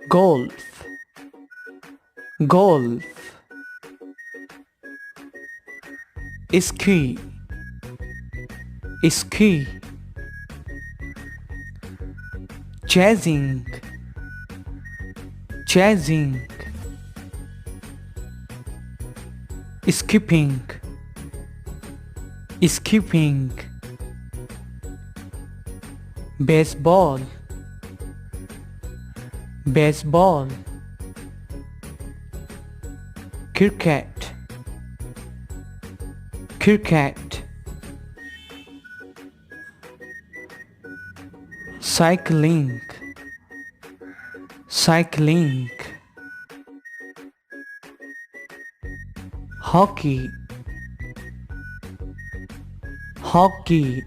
golf, golf, ski, ski, chasing, chasing, skipping, skipping, baseball, baseball, cricket, cricket, cycling, cycling, hockey, hockey,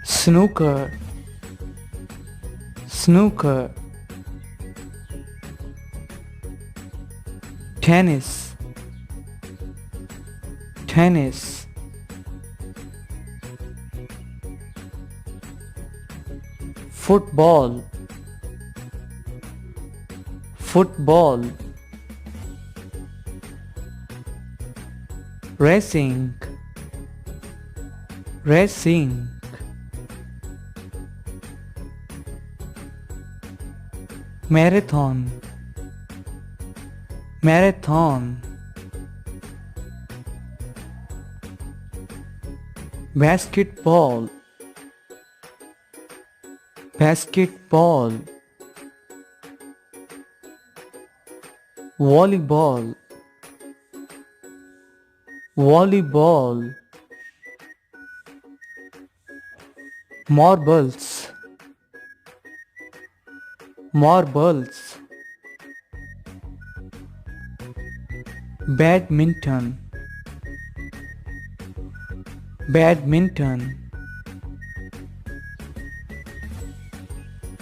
snooker, snooker, tennis, tennis, football, football, racing, racing, marathon, marathon, basketball, basketball, volleyball, volleyball, marbles, marbles, badminton, badminton,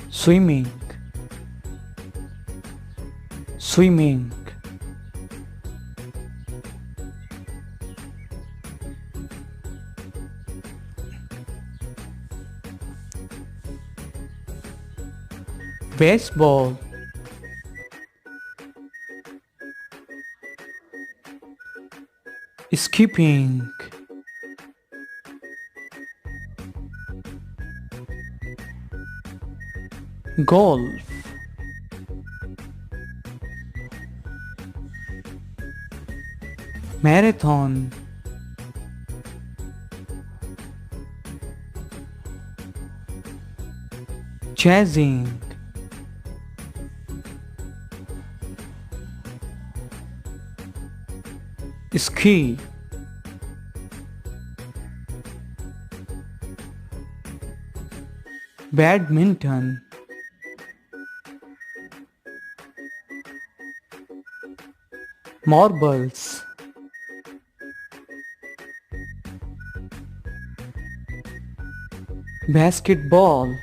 swimming, swimming, baseball, skipping, golf, marathon, chasing, ski, badminton, marbles, basketball,